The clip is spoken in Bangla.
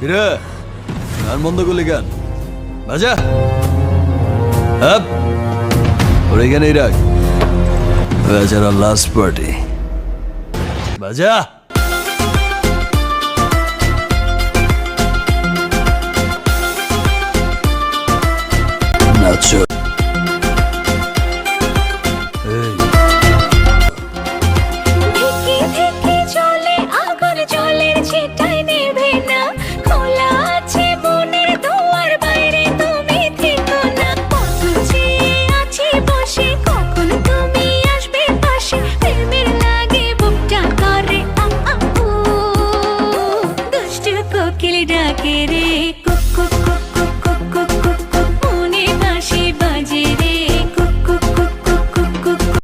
কিরে গান বন্ধ করলি গান বাজা ওর এখানেই রাখ বেচারা লাস্ট পার্টি বাজা নাচো ডাকে রে